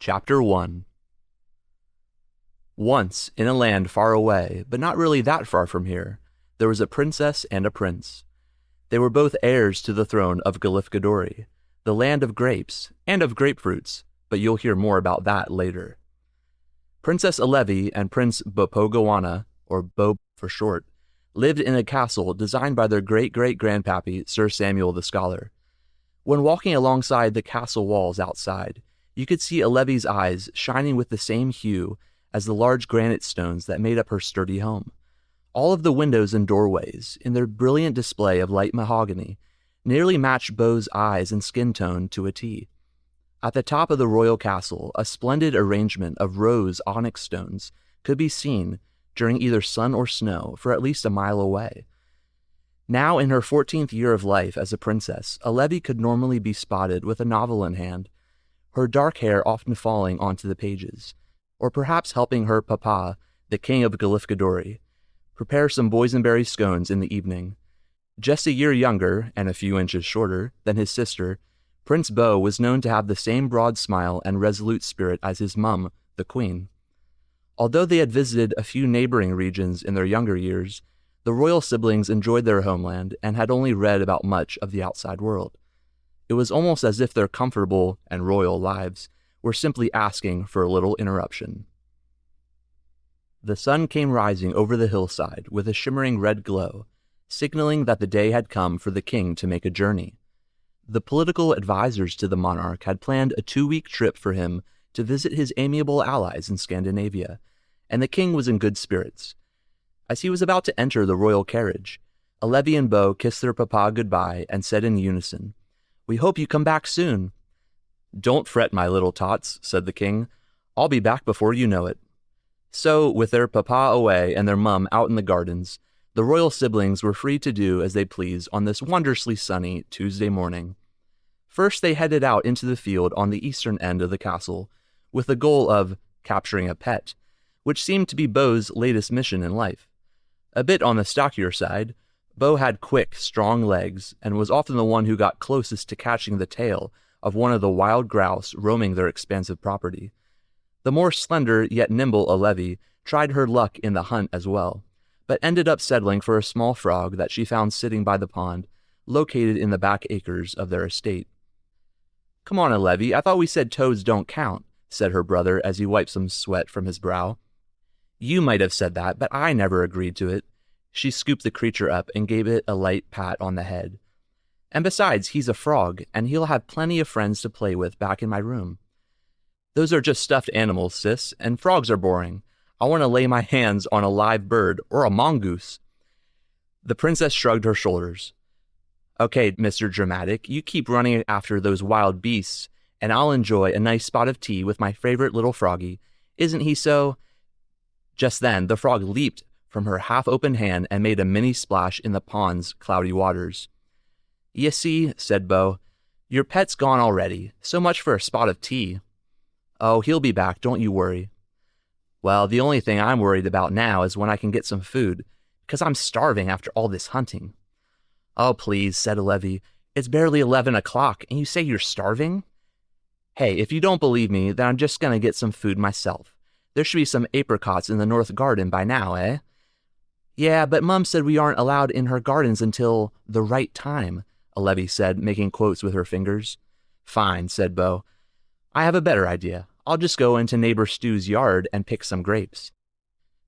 Chapter 1. Once, in a land far away, but not really that far from here, there was a princess and a prince. They were both heirs to the throne of Galifkadori, the land of grapes, and of grapefruits, but you'll hear more about that later. Princess Alevi and Prince Bo, or Bo for short, lived in a castle designed by their great-great-grandpappy, Sir Samuel the Scholar. When walking alongside the castle walls outside, you could see Alevi's eyes shining with the same hue as the large granite stones that made up her sturdy home. All of the windows and doorways, in their brilliant display of light mahogany, nearly matched Beau's eyes and skin tone to a T. At the top of the royal castle, a splendid arrangement of rose onyx stones could be seen during either sun or snow for at least a mile away. Now in her 14th year of life as a princess, Alevi could normally be spotted with a novel in hand, her dark hair often falling onto the pages, or perhaps helping her papa, the king of Galifkadori, prepare some boysenberry scones in the evening. Just a year younger, and a few inches shorter, than his sister, Prince Bo was known to have the same broad smile and resolute spirit as his mum, the queen. Although they had visited a few neighboring regions in their younger years, the royal siblings enjoyed their homeland and had only read about much of the outside world. It was almost as if their comfortable and royal lives were simply asking for a little interruption. The sun came rising over the hillside with a shimmering red glow, signaling that the day had come for the king to make a journey. The political advisors to the monarch had planned a 2-week trip for him to visit his amiable allies in Scandinavia, and the king was in good spirits. As he was about to enter the royal carriage, Alevi and Bo kissed their papa goodbye and said in unison, "We hope you come back soon." "Don't fret, my little tots," said the king. "I'll be back before you know it." So, with their papa away and their mum out in the gardens, the royal siblings were free to do as they pleased on this wondrously sunny Tuesday morning. First, they headed out into the field on the eastern end of the castle, with the goal of capturing a pet, which seemed to be Beau's latest mission in life. A bit on the stockier side, Bo had quick, strong legs, and was often the one who got closest to catching the tail of one of the wild grouse roaming their expansive property. The more slender yet nimble Alevi tried her luck in the hunt as well, but ended up settling for a small frog that she found sitting by the pond, located in the back acres of their estate. "Come on, Alevi, I thought we said toads don't count," said her brother as he wiped some sweat from his brow. "You might have said that, but I never agreed to it." She scooped the creature up and gave it a light pat on the head. "And besides, he's a frog, and he'll have plenty of friends to play with back in my room." "Those are just stuffed animals, sis, and frogs are boring. I want to lay my hands on a live bird or a mongoose." The princess shrugged her shoulders. "Okay, Mr. Dramatic, you keep running after those wild beasts, and I'll enjoy a nice spot of tea with my favorite little froggy. Isn't he so?" Just then, the frog leaped from her half-open hand and made a mini splash in the pond's cloudy waters. "You see," said Bo, "your pet's gone already. So much for a spot of tea." "Oh, he'll be back, don't you worry." "Well, the only thing I'm worried about now is when I can get some food, because I'm starving after all this hunting." "Oh, please," said Alevi. "It's barely 11 o'clock, and you say you're starving?" "Hey, if you don't believe me, then I'm just going to get some food myself. There should be some apricots in the north garden by now, eh?" "Yeah, but Mum said we aren't allowed in her gardens until the right time," Alevi said, making quotes with her fingers. "Fine," said Bo. "I have a better idea. I'll just go into neighbor Stu's yard and pick some grapes."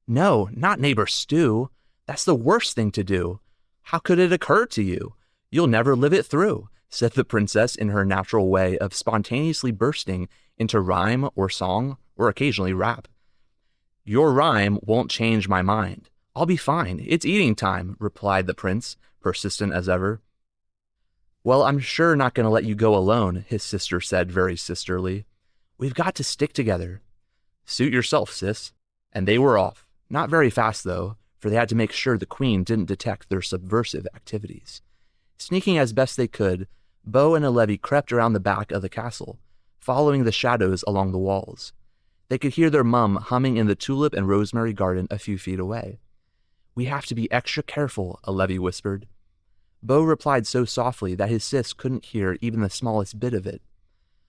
"No, not neighbor Stu. That's the worst thing to do. How could it occur to you? You'll never live it through," said the princess in her natural way of spontaneously bursting into rhyme or song or occasionally rap. "Your rhyme won't change my mind. I'll be fine. It's eating time," replied the prince, persistent as ever. "Well, I'm sure not going to let you go alone," his sister said very sisterly. "We've got to stick together." "Suit yourself, sis." And they were off. Not very fast, though, for they had to make sure the queen didn't detect their subversive activities. Sneaking as best they could, Bo and Alevi crept around the back of the castle, following the shadows along the walls. They could hear their mum humming in the tulip and rosemary garden a few feet away. "We have to be extra careful," Alevi whispered. Bo replied so softly that his sis couldn't hear even the smallest bit of it.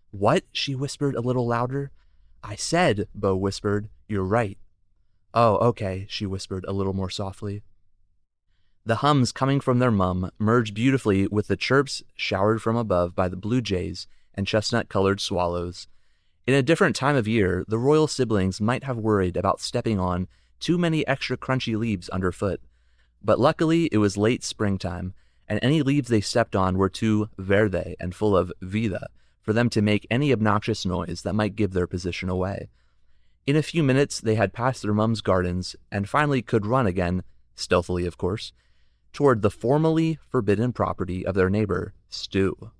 "What?" she whispered a little louder. I said, Bo whispered, you're right. Oh, okay, she whispered a little more softly. The hums coming from their mum merged beautifully with the chirps showered from above by the blue jays and chestnut-colored swallows. In a different time of year, the royal siblings might have worried about stepping on too many extra crunchy leaves underfoot, but luckily it was late springtime, and any leaves they stepped on were too verde and full of vida for them to make any obnoxious noise that might give their position away. In a few minutes they had passed their mum's gardens and finally could run again, stealthily of course, toward the formerly forbidden property of their neighbor, Stu.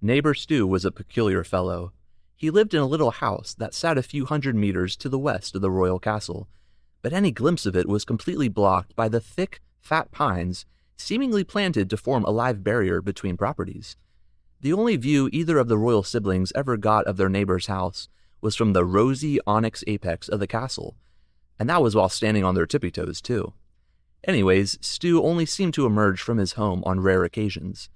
Neighbor Stu was a peculiar fellow. He lived in a little house that sat a few hundred meters to the west of the royal castle, but any glimpse of it was completely blocked by the thick, fat pines seemingly planted to form a live barrier between properties. The only view either of the royal siblings ever got of their neighbor's house was from the rosy onyx apex of the castle, and that was while standing on their tippy toes, too. Anyways, Stu only seemed to emerge from his home on rare occasions.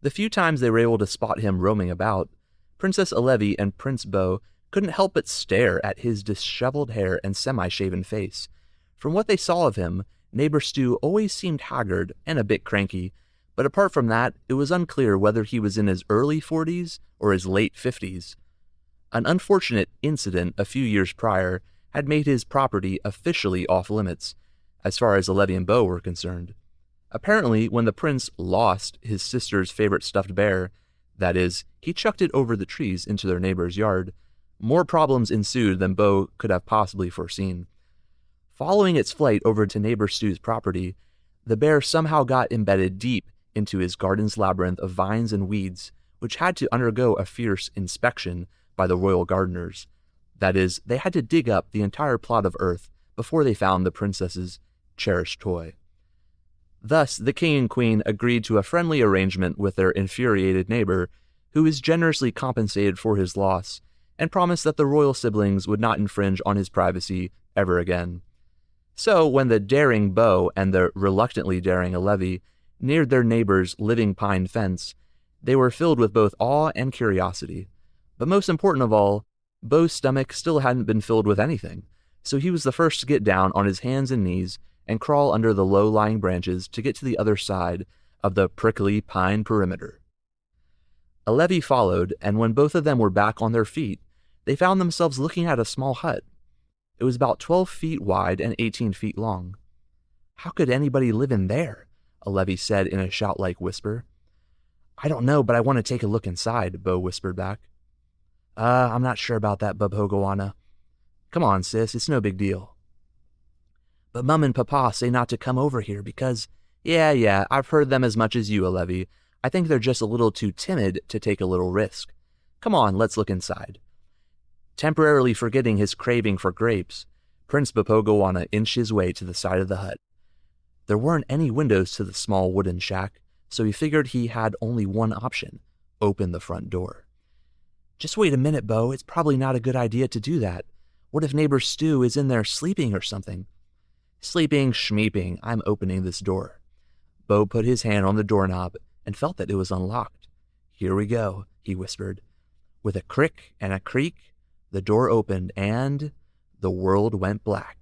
The few times they were able to spot him roaming about, Princess Alevi and Prince Bo couldn't help but stare at his disheveled hair and semi-shaven face. From what they saw of him, neighbor Stu always seemed haggard and a bit cranky, but apart from that, it was unclear whether he was in his early 40s or his late 50s. An unfortunate incident a few years prior had made his property officially off-limits, as far as Alevi and Bo were concerned. Apparently, when the prince lost his sister's favorite stuffed bear, that is, he chucked it over the trees into their neighbor's yard, more problems ensued than Bo could have possibly foreseen. Following its flight over to neighbor Stu's property, the bear somehow got embedded deep into his garden's labyrinth of vines and weeds, which had to undergo a fierce inspection by the royal gardeners. That is, they had to dig up the entire plot of earth before they found the princess's cherished toy. Thus, the king and queen agreed to a friendly arrangement with their infuriated neighbor, who was generously compensated for his loss, and promised that the royal siblings would not infringe on his privacy ever again. So, when the daring Bo and the reluctantly daring Alevi neared their neighbor's living pine fence, they were filled with both awe and curiosity. But most important of all, Bo's stomach still hadn't been filled with anything, so he was the first to get down on his hands and knees and crawl under the low-lying branches to get to the other side of the prickly pine perimeter. Alevi followed, and when both of them were back on their feet, they found themselves looking at a small hut. It was about 12 feet wide and 18 feet long. "How could anybody live in there?" Alevi said in a shout-like whisper. "I don't know, but I want to take a look inside," Bo whispered back. I'm not sure about that, Bubhogawana. Come on, sis, it's no big deal." "But Mum and Papa say not to come over here because—" Yeah, I've heard them as much as you, Alevi. I think they're just a little too timid to take a little risk. Come on, let's look inside." Temporarily forgetting his craving for grapes, Prince Bubhogawana inched his way to the side of the hut. There weren't any windows to the small wooden shack, so he figured he had only one option: open the front door. "Just wait a minute, Bo. It's probably not a good idea to do that. What if neighbor Stu is in there sleeping or something?" "Sleeping, schmeeping, I'm opening this door." Bo put his hand on the doorknob and felt that it was unlocked. "Here we go," he whispered. With a crick and a creak, the door opened and the world went black.